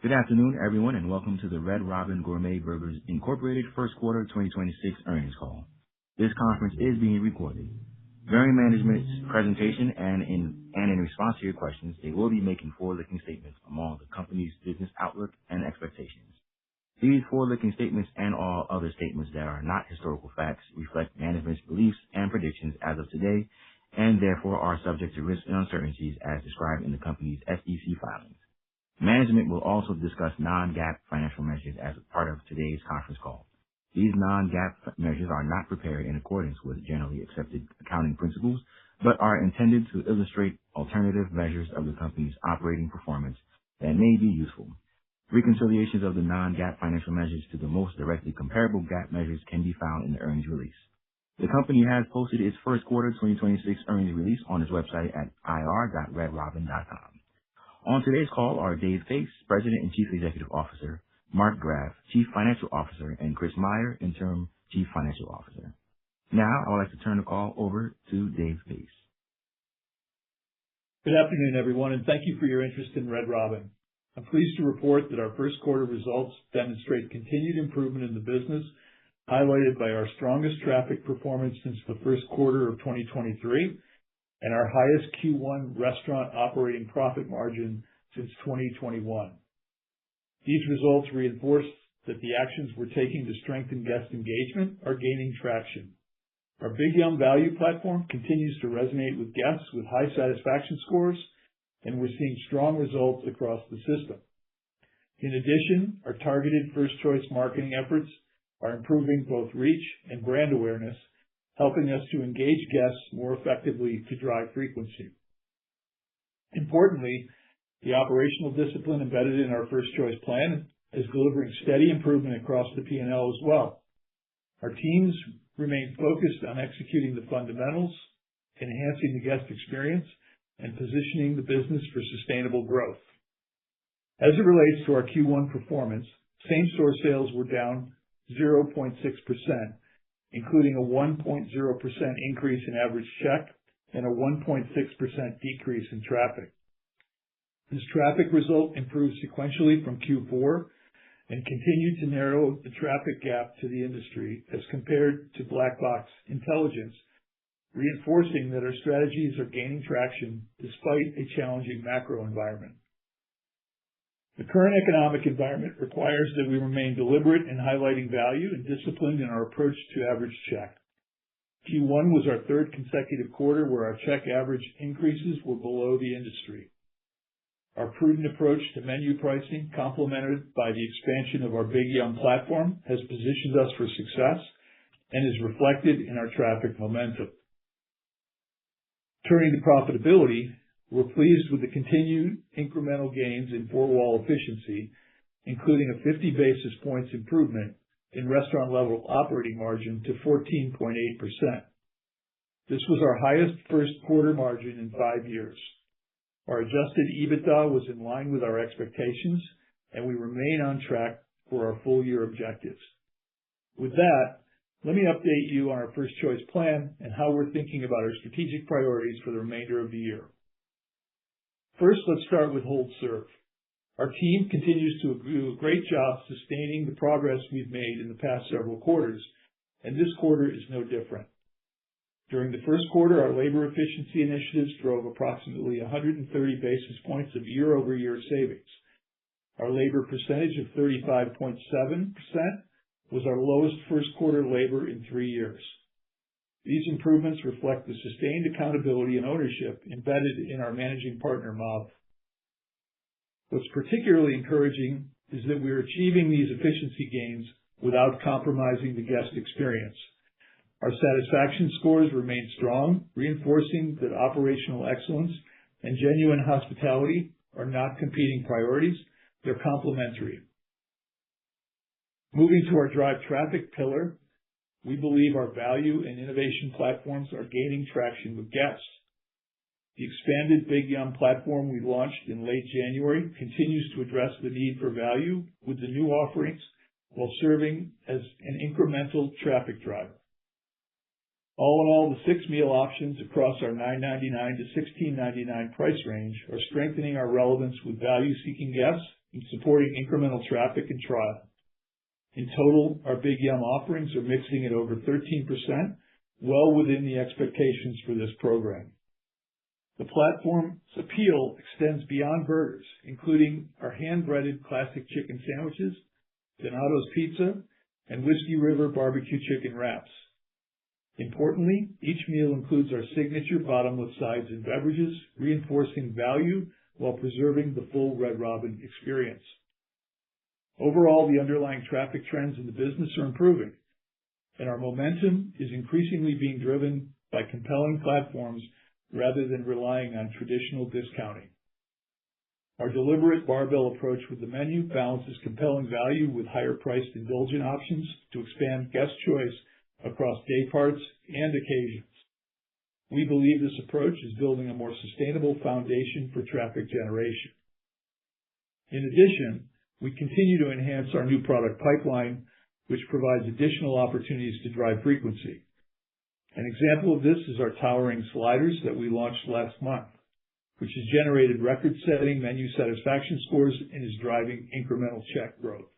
Good afternoon, everyone, and welcome to the Red Robin Gourmet Burgers Incorporated First Quarter 2026 earnings call. This conference is being recorded. During management's presentation and in response to your questions, they will be making forward-looking statements among the company's business outlook and expectations. These forward-looking statements and all other statements that are not historical facts reflect management's beliefs and predictions as of today, and therefore are subject to risks and uncertainties as described in the company's SEC filings. Management will also discuss non-GAAP financial measures as a part of today's conference call. These non-GAAP measures are not prepared in accordance with generally accepted accounting principles, but are intended to illustrate alternative measures of the company's operating performance that may be useful. Reconciliations of the non-GAAP financial measures to the most directly comparable GAAP measures can be found in the earnings release. The company has posted its first quarter 2026 earnings release on its website at ir.redrobin.com. On today's call are Dave Pace, President and Chief Executive Officer, Mark Graff, Chief Financial Officer, and Chris Meyer, Interim Chief Financial Officer. Now, I would like to turn the call over to Dave Pace. Good afternoon, everyone, and thank you for your interest in Red Robin. I'm pleased to report that our first quarter results demonstrate continued improvement in the business, highlighted by our strongest traffic performance since the first quarter of 2023 and our highest Q1 restaurant operating profit margin since 2021. These results reinforce that the actions we're taking to strengthen guest engagement are gaining traction. Our Big Yum value platform continues to resonate with guests with high satisfaction scores, and we're seeing strong results across the system. In addition, our targeted first choice marketing efforts are improving both reach and brand awareness, helping us to engage guests more effectively to drive frequency. Importantly, the operational discipline embedded in our first choice plan is delivering steady improvement across the P&L as well. Our teams remain focused on executing the fundamentals, enhancing the guest experience, and positioning the business for sustainable growth. As it relates to our Q1 performance, same-store sales were down 0.6%, including a 1.0% increase in average check and a 1.6% decrease in traffic. This traffic result improved sequentially from Q4 and continued to narrow the traffic gap to the industry as compared to Black Box Intelligence, reinforcing that our strategies are gaining traction despite a challenging macro environment. The current economic environment requires that we remain deliberate in highlighting value and disciplined in our approach to average check. Q1 was our third consecutive quarter where our check average increases were below the industry. Our prudent approach to menu pricing, complemented by the expansion of our Big Yum platform, has positioned us for success and is reflected in our traffic momentum. Turning to profitability, we're pleased with the continued incremental gains in four-wall efficiency, including a 50 basis points improvement in restaurant-level operating margin to 14.8%. This was our highest first quarter margin in 5 years. Our adjusted EBITDA was in line with our expectations, and we remain on track for our full-year objectives. With that, let me update you on our first choice plan and how we're thinking about our strategic priorities for the remainder of the year. First, let's start with hold serve. Our team continues to do a great job sustaining the progress we've made in the past several quarters, and this quarter is no different. During the first quarter, our labor efficiency initiatives drove approximately 130 basis points of year-over-year savings. Our labor percentage of 35.7% was our lowest first quarter labor in 3 years. These improvements reflect the sustained accountability and ownership embedded in our managing partner model. What's particularly encouraging is that we are achieving these efficiency gains without compromising the guest experience. Our satisfaction scores remain strong, reinforcing that operational excellence and genuine hospitality are not competing priorities, they're complementary. Moving to our drive traffic pillar, we believe our value and innovation platforms are gaining traction with guests. The expanded Big Yum platform we launched in late January continues to address the need for value with the new offerings while serving as an incremental traffic driver. All in all, the 6 meal options across our $9.99 to $16.99 price range are strengthening our relevance with value-seeking guests in supporting incremental traffic and trial. In total, our Big Yum offerings are mixing at over 13%, well within the expectations for this program. The platform's appeal extends beyond burgers, including our hand-breaded classic chicken sandwiches, Donato's Pizza, and Whiskey River barbecue chicken wraps. Importantly, each meal includes our signature bottomless sides and beverages, reinforcing value while preserving the full Red Robin experience. Overall, the underlying traffic trends in the business are improving, and our momentum is increasingly being driven by compelling platforms rather than relying on traditional discounting. Our deliberate barbell approach with the menu balances compelling value with higher-priced indulgent options to expand guest choice across day parts and occasions. We believe this approach is building a more sustainable foundation for traffic generation. In addition, we continue to enhance our new product pipeline, which provides additional opportunities to drive frequency. An example of this is our towering sliders that we launched last month, which has generated record-setting menu satisfaction scores and is driving incremental check growth.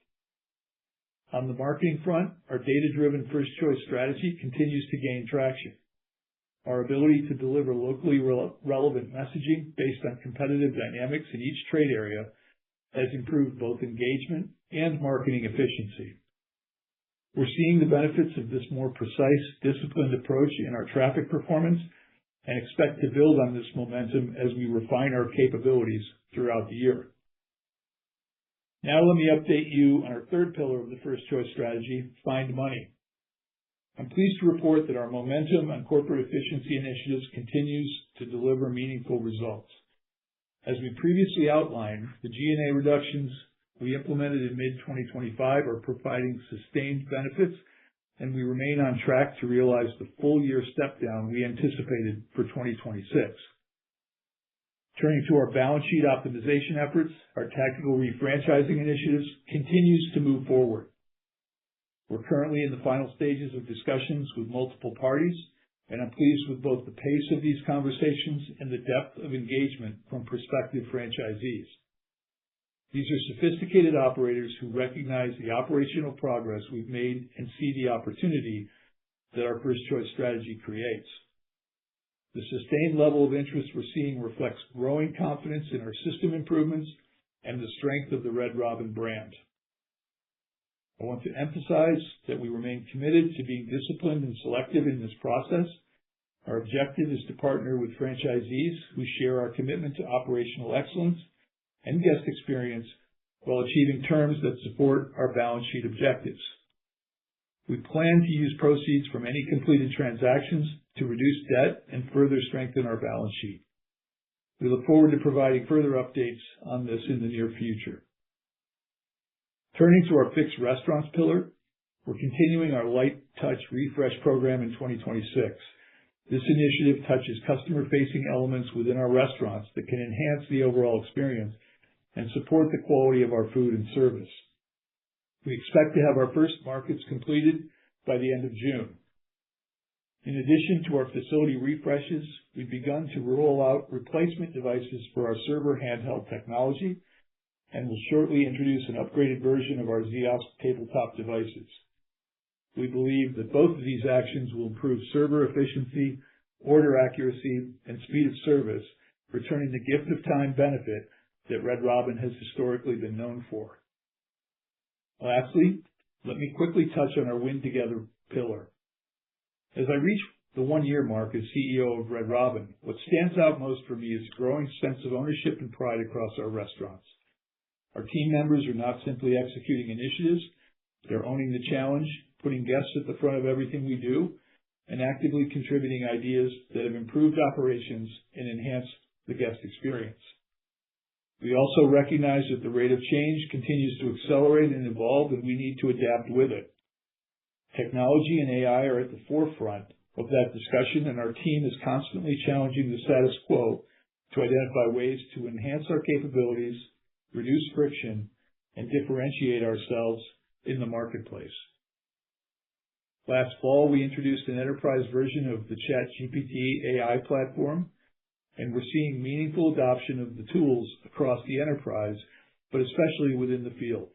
On the marketing front, our data-driven first choice strategy continues to gain traction. Our ability to deliver locally relevant messaging based on competitive dynamics in each trade area has improved both engagement and marketing efficiency. We're seeing the benefits of this more precise, disciplined approach in our traffic performance and expect to build on this momentum as we refine our capabilities throughout the year. Now let me update you on our third pillar of the first choice strategy, Find Money. I'm pleased to report that our momentum on corporate efficiency initiatives continues to deliver meaningful results. As we previously outlined, the G&A reductions we implemented in mid-2025 are providing sustained benefits, and we remain on track to realize the full-year step-down we anticipated for 2026. Turning to our balance sheet optimization efforts, our tactical refranchising initiatives continues to move forward. We're currently in the final stages of discussions with multiple parties, and I'm pleased with both the pace of these conversations and the depth of engagement from prospective franchisees. These are sophisticated operators who recognize the operational progress we've made and see the opportunity that our first choice strategy creates. The sustained level of interest we're seeing reflects growing confidence in our system improvements and the strength of the Red Robin brand. I want to emphasize that we remain committed to being disciplined and selective in this process. Our objective is to partner with franchisees who share our commitment to operational excellence and guest experience while achieving terms that support our balance sheet objectives. We plan to use proceeds from any completed transactions to reduce debt and further strengthen our balance sheet. We look forward to providing further updates on this in the near future. Turning to our fixed restaurants pillar, we're continuing our light touch refresh program in 2026. This initiative touches customer-facing elements within our restaurants that can enhance the overall experience and support the quality of our food and service. We expect to have our first markets completed by the end of June. In addition to our facility refreshes, we've begun to roll out replacement devices for our server handheld technology and will shortly introduce an upgraded version of our Ziosk tabletop devices. We believe that both of these actions will improve server efficiency, order accuracy, and speed of service, returning the gift of time benefit that Red Robin has historically been known for. Lastly, let me quickly touch on our Win Together pillar. As I reach the 1-year mark as CEO of Red Robin, what stands out most for me is a growing sense of ownership and pride across our restaurants. Our team members are not simply executing initiatives, they're owning the challenge, putting guests at the front of everything we do, and actively contributing ideas that have improved operations and enhanced the guest experience. We also recognize that the rate of change continues to accelerate and evolve, and we need to adapt with it. Technology and AI are at the forefront of that discussion, and our team is constantly challenging the status quo to identify ways to enhance our capabilities, reduce friction, and differentiate ourselves in the marketplace. Last fall, we introduced an enterprise version of the ChatGPT AI platform, and we're seeing meaningful adoption of the tools across the enterprise but especially within the field.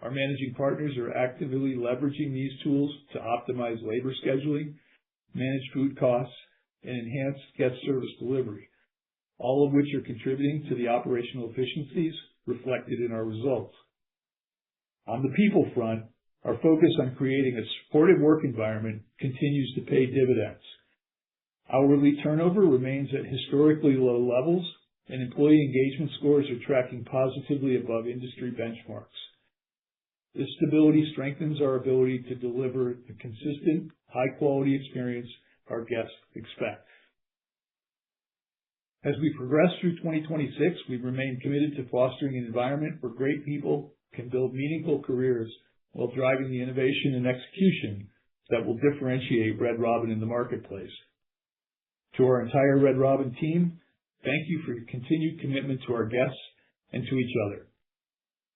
Our managing partners are actively leveraging these tools to optimize labor scheduling, manage food costs, and enhance guest service delivery, all of which are contributing to the operational efficiencies reflected in our results. On the people front, our focus on creating a supportive work environment continues to pay dividends. Hourly turnover remains at historically low levels, and employee engagement scores are tracking positively above industry benchmarks. This stability strengthens our ability to deliver the consistent, high-quality experience our guests expect. As we progress through 2026, we remain committed to fostering an environment where great people can build meaningful careers while driving the innovation and execution that will differentiate Red Robin in the marketplace. To our entire Red Robin team, thank you for your continued commitment to our guests and to each other.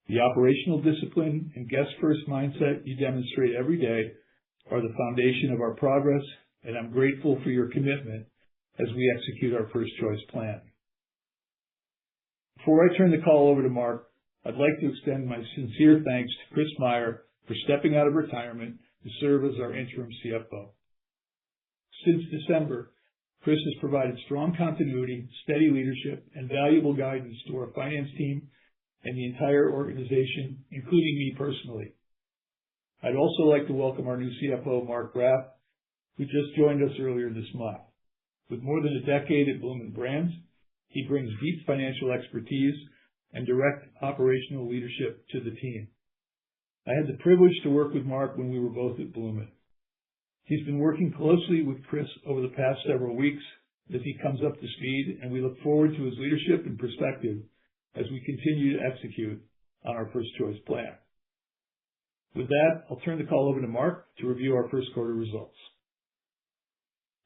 The operational discipline and guest-first mindset you demonstrate every day are the foundation of our progress, and I'm grateful for your commitment as we execute our First Choice plan. Before I turn the call over to Mark, I'd like to extend my sincere thanks to Chris Meyer for stepping out of retirement to serve as our interim CFO. Since December, Chris has provided strong continuity, steady leadership, and valuable guidance to our finance team and the entire organization, including me personally. I'd also like to welcome our new CFO, Mark Graff, who just joined us earlier this month. With more than a decade at Bloomin' Brands, he brings deep financial expertise and direct operational leadership to the team. I had the privilege to work with Mark when we were both at Bloomin'. He's been working closely with Chris over the past several weeks as he comes up to speed, and we look forward to his leadership and perspective as we continue to execute on our First Choice plan. With that, I'll turn the call over to Mark to review our first quarter results.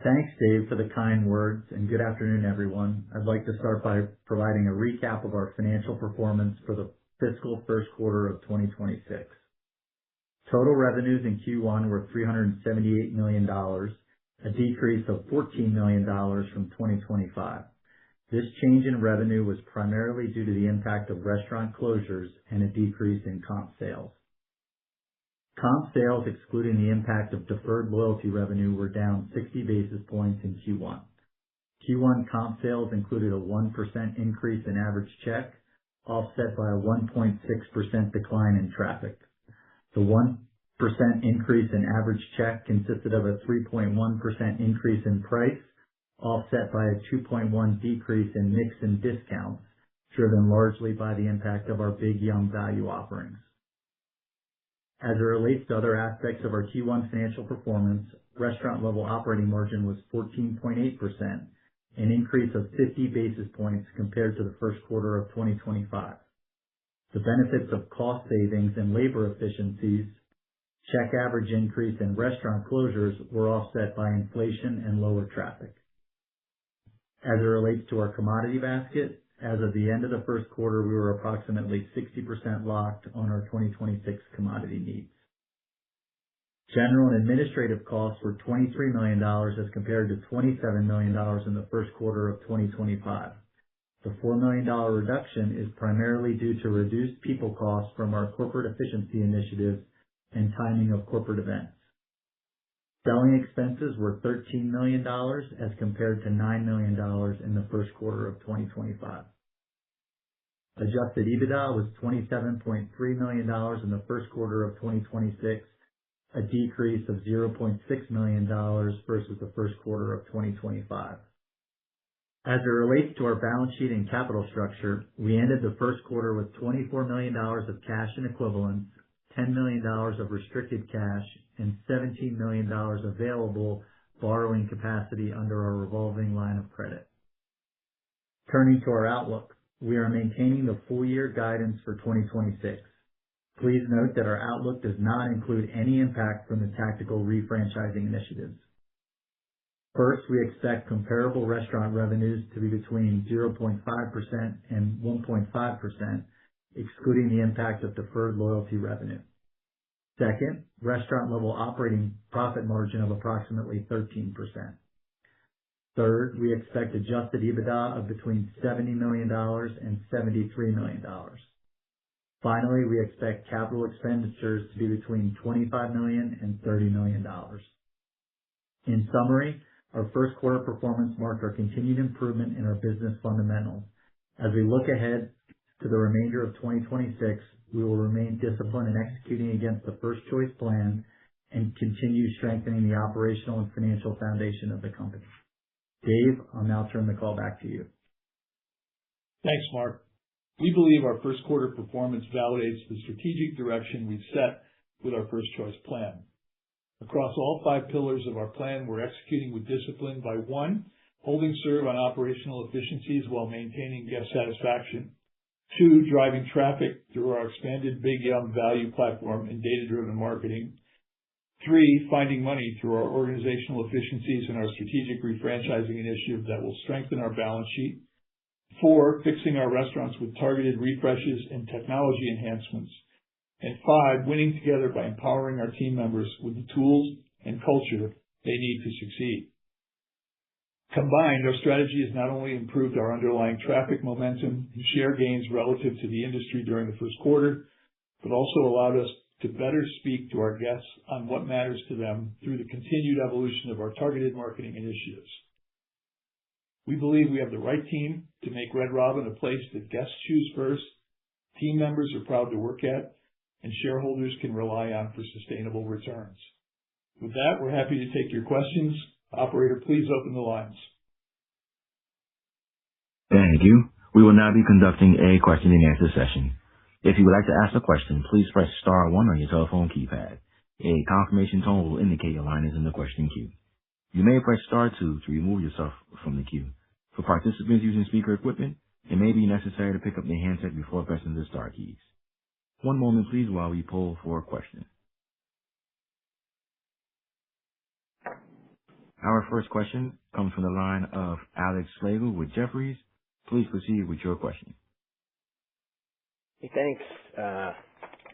Thanks, Dave, for the kind words, and good afternoon, everyone. I'd like to start by providing a recap of our financial performance for the fiscal first quarter of 2026. Total revenues in Q1 were $378 million, a decrease of $14 million from 2025. This change in revenue was primarily due to the impact of restaurant closures and a decrease in comp sales. Comp sales, excluding the impact of deferred loyalty revenue, were down 60 basis points in Q1. Q1 comp sales included a 1% increase in average check, offset by a 1.6% decline in traffic. The 1% increase in average check consisted of a 3.1% increase in price, offset by a 2.1% decrease in mix and discounts, driven largely by the impact of our Big Yum value offerings. As it relates to other aspects of our Q1 financial performance, restaurant level operating margin was 14.8%, an increase of 50 basis points compared to the first quarter of 2025. The benefits of cost savings and labor efficiencies, check average increase, and restaurant closures were offset by inflation and lower traffic. As it relates to our commodity basket, as of the end of the first quarter, we were approximately 60% locked on our 2026 commodity needs. General and administrative costs were $23 million as compared to $27 million in the first quarter of 2025. The $4 million reduction is primarily due to reduced people costs from our corporate efficiency initiatives and timing of corporate events. Selling expenses were $13 million as compared to $9 million in the first quarter of 2025. Adjusted EBITDA was $27.3 million in the first quarter of 2026, a decrease of $0.6 million versus the first quarter of 2025. As it relates to our balance sheet and capital structure, we ended the first quarter with $24 million of cash and equivalents, $10 million of restricted cash, and $17 million available borrowing capacity under our revolving line of credit. Turning to our outlook, we are maintaining the full year guidance for 2026. Please note that our outlook does not include any impact from the tactical refranchising initiatives. First, we expect comparable restaurant revenues to be between 0.5% and 1.5%, excluding the impact of deferred loyalty revenue. Second, restaurant level operating profit margin of approximately 13%. Third, we expect adjusted EBITDA of between $70 million and $73 million. Finally, we expect capital expenditures to be between $25 million and $30 million. In summary, our first quarter performance marked our continued improvement in our business fundamentals. As we look ahead to the remainder of 2026, we will remain disciplined in executing against the First Choice plan and continue strengthening the operational and financial foundation of the company. Dave, I'll now turn the call back to you. Thanks, Mark. We believe our first quarter performance validates the strategic direction we've set with our First Choice plan. Across all 5 pillars of our plan, we're executing with discipline by 1, holding serve on operational efficiencies while maintaining guest satisfaction. 2, driving traffic through our expanded Big Yum value platform and data-driven marketing. 3, finding money through our organizational efficiencies and our strategic refranchising initiative that will strengthen our balance sheet. 4, fixing our restaurants with targeted refreshes and technology enhancements. And 5, winning together by empowering our team members with the tools and culture they need to succeed. Combined, our strategy has not only improved our underlying traffic momentum and share gains relative to the industry during the first quarter, but also allowed us to better speak to our guests on what matters to them through the continued evolution of our targeted marketing initiatives. We believe we have the right team to make Red Robin a place that guests choose first, team members are proud to work at, and shareholders can rely on for sustainable returns. With that, we're happy to take your questions. Operator, please open the lines. Thank you. We will now be conducting a question and answer session. If you would like to ask a question, please press star 1 on your telephone keypad. A confirmation tone will indicate your line is in the question queue. You may press star 2 to remove yourself from the queue. For participants using speaker equipment, it may be necessary to pick up the handset before pressing the star keys. One moment please while we poll for questions. Our first question comes from the line of Alex Slagle with Jefferies. Please proceed with your question. Hey, thanks.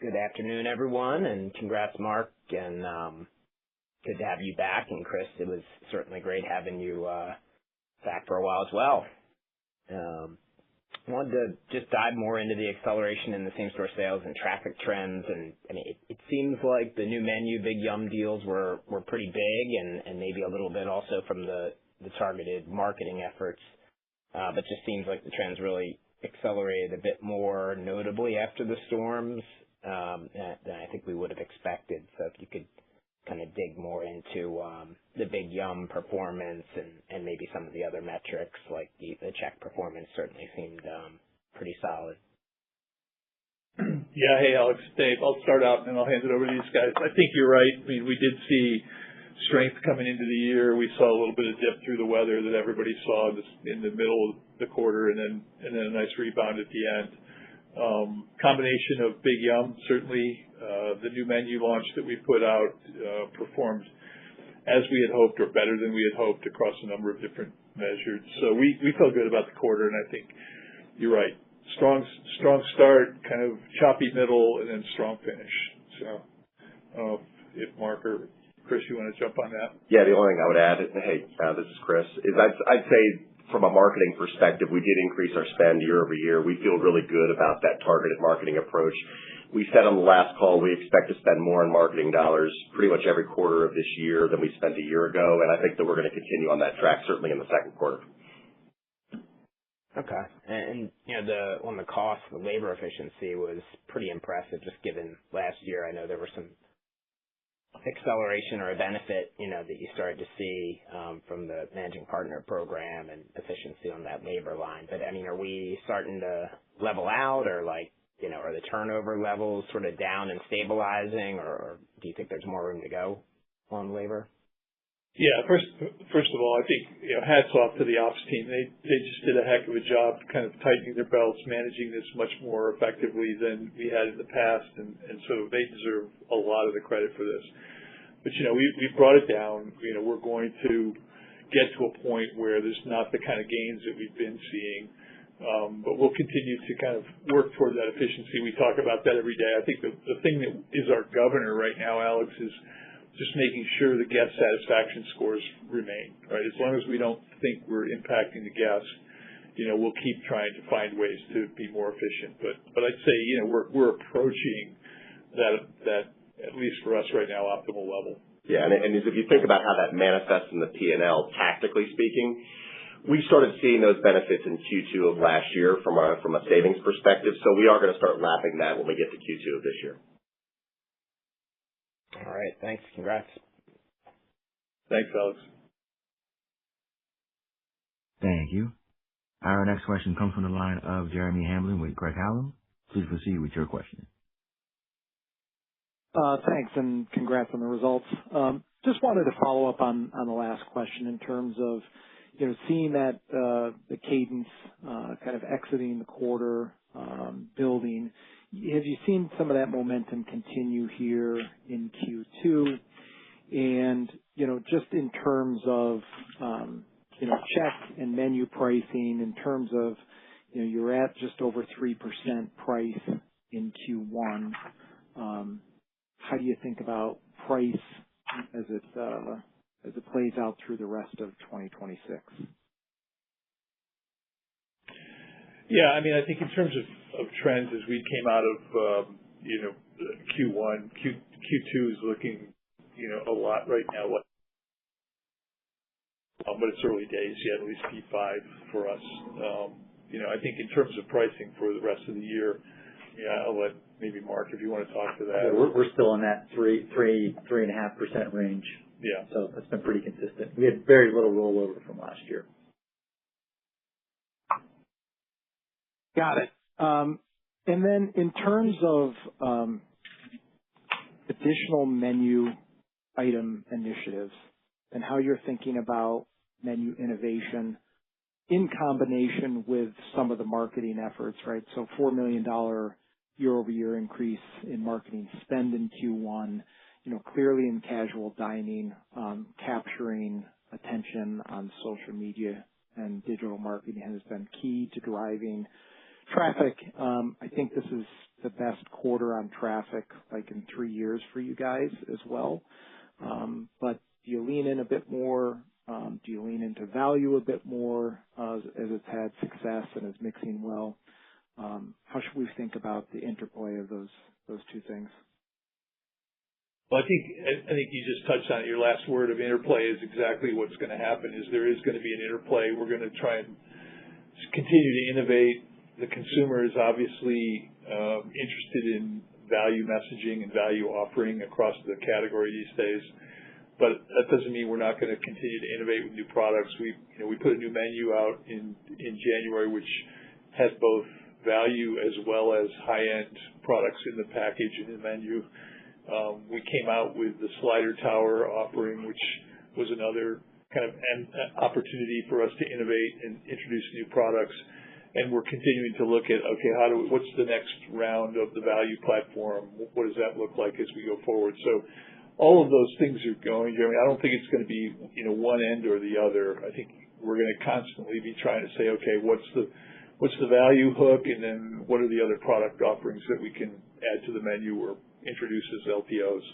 Good afternoon, everyone, and congrats, Mark, and good to have you back. And Chris, it was certainly great having you back for a while as well. I wanted to just dive more into the acceleration in the same-store sales and traffic trends. And I mean, it seems like the new menu Big Yum deals were pretty big and maybe a little bit also from the targeted marketing efforts. But just seems like the trends really accelerated a bit more notably after the storms than I think we would have expected. So if you could kind of dig more into the Big Yum performance and maybe some of the other metrics, like the check performance certainly seemed pretty solid. Yeah. Hey, Alex, Dave. I'll start out and then I'll hand it over to these guys. I think you're right. I mean, we did see strength coming into the year. We saw a little bit of dip through the weather that everybody saw in the middle of the quarter, and then a nice rebound at the end. Combination of Big Yum, certainly the new menu launch that we put out performed as we had hoped or better than we had hoped across a number of different measures. So we felt good about the quarter, and I think you're right. Strong start, kind of choppy middle, and then strong finish. So I don't know if Mark or Chris, you want to jump on that? Yeah, the only thing I would add, hey, this is Chris, is I'd say from a marketing perspective, we did increase our spend year over year. We feel really good about that targeted marketing approach. We said on the last call we expect to spend more on marketing dollars pretty much every quarter of this year than we spent a year ago, and I think that we're going to continue on that track, certainly in the second quarter. Okay. And you know, on the cost, the labor efficiency was pretty impressive just given last year. I know there were some acceleration or a benefit, you know, that you started to see from the managing partner program and efficiency on that labor line. But I mean, are we starting to level out, or like, you know, are the turnover levels sort of down and stabilizing, or do you think there's more room to go on labor? Yeah, first of all, I think, you know, hats off to the ops team. They just did a heck of a job kind of tightening their belts, managing this much more effectively than we had in the past, and so they deserve a lot of the credit for this. But, you know, we brought it down. You know, we're going to get to a point where there's not the kind of gains that we've been seeing, but we'll continue to kind of work toward that efficiency. We talk about that every day. I think the thing that is our governor right now, Alex, is just making sure the guest satisfaction scores remain, right? As long as we don't think we're impacting the guests, we'll keep trying to find ways to be more efficient. But I'd say, we're approaching that, at least for us right now, optimal level. Yeah, and if you think about how that manifests in the P&L, tactically speaking, we started seeing those benefits in Q2 of last year from a savings perspective. So we are going to start lapping that when we get to Q2 of this year. All right. Thanks. Congrats. Thanks, Alex. Thank you. Our next question comes from the line of Jeremy Hamblin with Craig-Hallum. Please proceed with your question. Thanks, and congrats on the results. Just wanted to follow up on the last question in terms of, seeing that the cadence kind of exiting the quarter, building. Have you seen some of that momentum continue here in Q2? And, just in terms of, check and menu pricing, in terms of, you're at just over 3% price in Q1. How do you think about price as it plays out through the rest of 2026? Yeah, I think in terms of trends as we came out of Q1, Q2 is looking a lot right now. But it's early days yet, at least P5 for us. I think in terms of pricing for the rest of the year, I'll let maybe Mark, if you want to talk to that. Yeah, we're still in that 3.5% range. Yeah. So that's been pretty consistent. We had very little rollover from last year. Got it. And then in terms of additional menu item initiatives and how you're thinking about menu innovation in combination with some of the marketing efforts, right? So $4 million year-over-year increase in marketing spend in Q1, clearly in casual dining, capturing attention on social media and digital marketing has been key to driving traffic. I think this is the best quarter on traffic like in 3 years for you guys as well. But do you lean in a bit more? Do you lean into value a bit more as it's had success and is mixing well? How should we think about the interplay of those two things? Well, I think you just touched on it. Your last word of interplay is exactly what's going to happen. Is there is going to be an interplay. We're going to try and continue to innovate. The consumer is obviously interested in value messaging and value offering across the category these days. But that doesn't mean we're not going to continue to innovate with new products. We put a new menu out in January, which has both value as well as high-end products in the package and the menu. We came out with the Slider Tower offering, which was another kind of opportunity for us to innovate and introduce new products. And we're continuing to look at, what's the next round of the value platform? What does that look like as we go forward? So all of those things are going, Jeremy. I don't think it's going to be, one end or the other. I think we're going to constantly be trying to say, what's the value hook, and then what are the other product offerings that we can add to the menu or introduce as LTOs?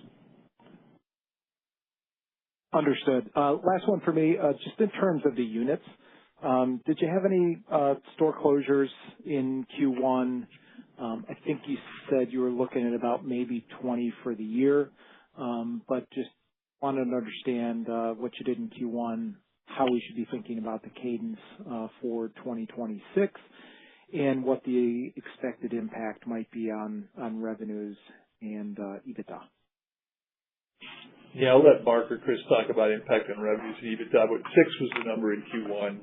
Understood. Last one for me, just in terms of the units. Did you have any store closures in Q1? I think you said you were looking at about maybe 20 for the year. But just wanted to understand what you did in Q1, how we should be thinking about the cadence for 2026, and what the expected impact might be on revenues and EBITDA. Yeah, I'll let Mark or Chris talk about impact on revenues and EBITDA, but 6 was the number in Q1,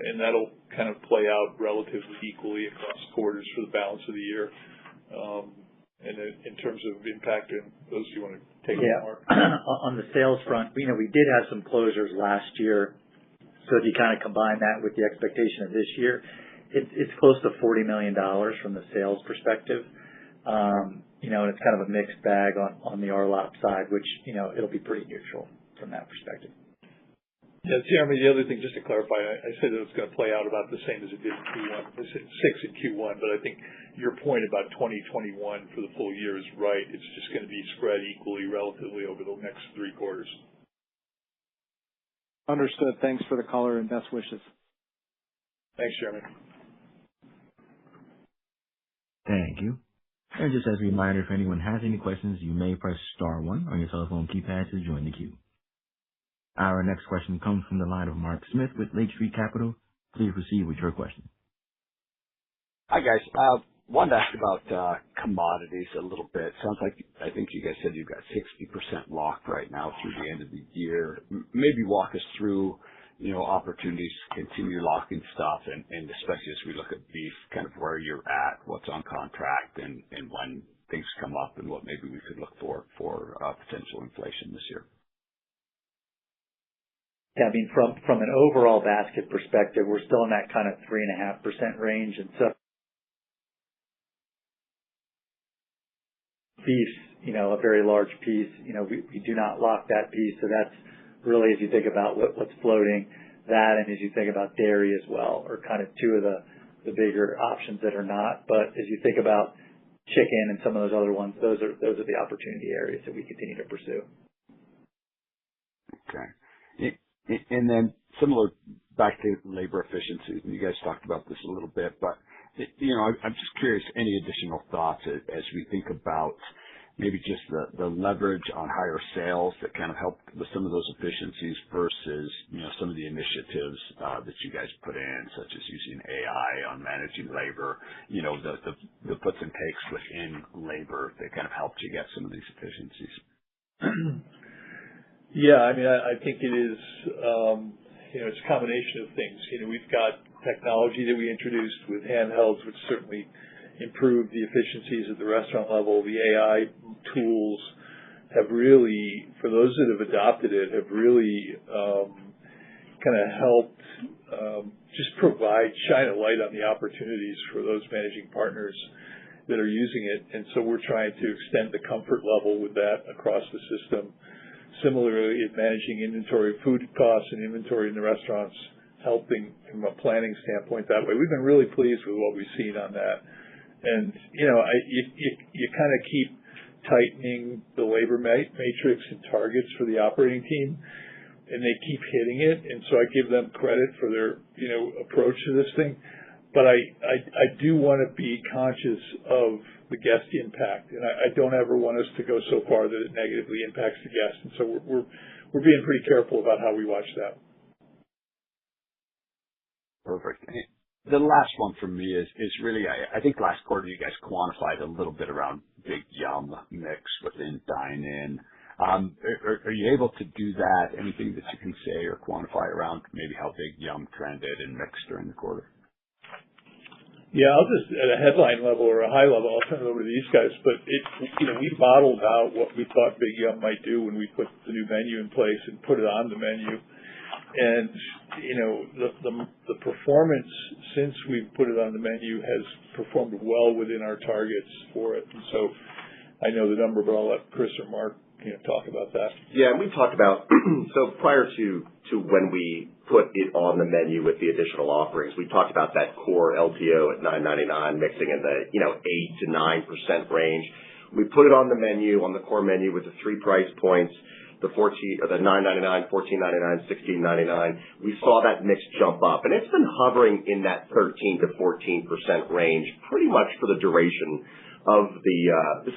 and that'll kind of play out relatively equally across quarters for the balance of the year. And in terms of impact, and those you want to take on, Mark? On the sales front, we did have some closures last year. So if you kind of combine that with the expectation of this year, it's close to $40 million from the sales perspective. And it's kind of a mixed bag on the RLOP side, which, it'll be pretty neutral from that perspective. Yeah, Jeremy, the other thing, just to clarify, I said that it's going to play out about the same as it did in Q1. I said 6 in Q1, but I think your point about 2021 for the full year is right. It's just going to be spread equally relatively over the next 3 quarters. Understood. Thanks for the color and best wishes. Thanks, Chairman. Thank you. And just as a reminder, if anyone has any questions, you may press star 1 on your telephone keypad to join the queue. Our next question comes from the line of Mark Smith with Lake Street Capital. Please proceed with your question. Hi, guys. Wanted to ask about commodities a little bit. Sounds like, I think you guys said you've got 60% locked right now through the end of the year. Maybe walk us through, opportunities to continue locking stuff, and especially as we look at beef, kind of where you're at, what's on contract, and when things come up, and what maybe we could look for potential inflation this year. Yeah, I mean, from an overall basket perspective, we're still in that kind of 3.5% range, and so beef, a very large piece. We do not lock that piece, so that's really, as you think about what's floating, that, and as you think about dairy as well, are kind of two of the bigger options that are not. But as you think about chicken and some of those other ones, those are the opportunity areas that we continue to pursue. Okay. And then similar back to labor efficiency, you guys talked about this a little bit, but I'm just curious, any additional thoughts as we think about maybe just the leverage on higher sales that kind of help with some of those efficiencies versus, some of the initiatives that you guys put in, such as using AI on managing labor, the puts and takes within labor that kind of helped you get some of these efficiencies. Yeah, I mean, I think it is, it's a combination of things. We've got technology that we introduced with handhelds, which certainly improved the efficiencies at the restaurant level. The AI tools have really, for those that have adopted it, have really kind of helped just shine a light on the opportunities for those managing partners that are using it. And so we're trying to extend the comfort level with that across the system. Similarly, in managing inventory, food costs and inventory in the restaurants, helping from a planning standpoint that way. We've been really pleased with what we've seen on that. And, you kind of keep tightening the labor matrix and targets for the operating team, and they keep hitting it. And so I give them credit for their, approach to this thing. But I do want to be conscious of the guest impact, and I don't ever want us to go so far that it negatively impacts the guest. And so we're being pretty careful about how we watch that. Perfect. The last one for me is really, I think last quarter you guys quantified a little bit around Big Yum mix within dine-in. Are you able to do that? Anything that you can say or quantify around maybe how Big Yum trended and mixed during the quarter? Yeah, I'll just, at a headline level or a high level, I'll turn it over to these guys. But we modeled out what we thought Big Yum might do when we put the new menu in place and put it on the menu. And, the performance since we've put it on the menu has performed well within our targets for it. And so I know the number, but I'll let Chris or Mark, talk about that. Yeah, and we talked about, so prior to when we put it on the menu with the additional offerings, we talked about that core LTO at $9.99 mixing in the, 8 to 9% range. We put it on the menu, on the core menu with the 3 price points, the $9.99, $14.99, $16.99. We saw that mix jump up, and it's been hovering in that 13 to 14% range pretty much for the duration of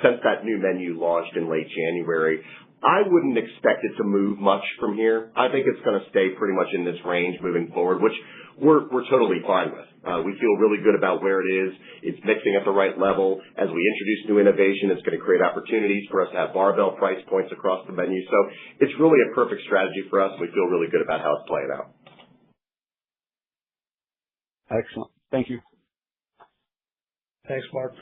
since that new menu launched in late January. I wouldn't expect it to move much from here. I think it's going to stay pretty much in this range moving forward, which we're totally fine with. We feel really good about where it is. It's mixing at the right level. As we introduce new innovation, it's going to create opportunities for us to have barbell price points across the menu. So it's really a perfect strategy for us. We feel really good about how it's playing out. Excellent. Thank you. Thanks, Mark.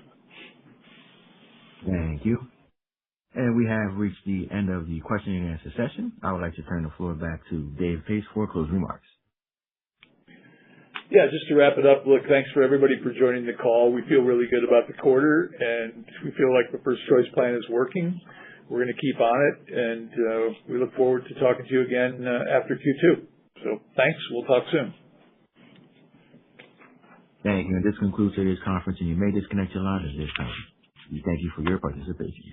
Thank you. And we have reached the end of the question and answer session. I would like to turn the floor back to Dave Pace for closing remarks. Yeah, just to wrap it up, look, thanks for everybody for joining the call. We feel really good about the quarter, and we feel like the First Choice plan is working. We're going to keep on it, and we look forward to talking to you again after Q2. So thanks. We'll talk soon. Thank you. And this concludes today's conference, and you may disconnect your line at this time. We thank you for your participation.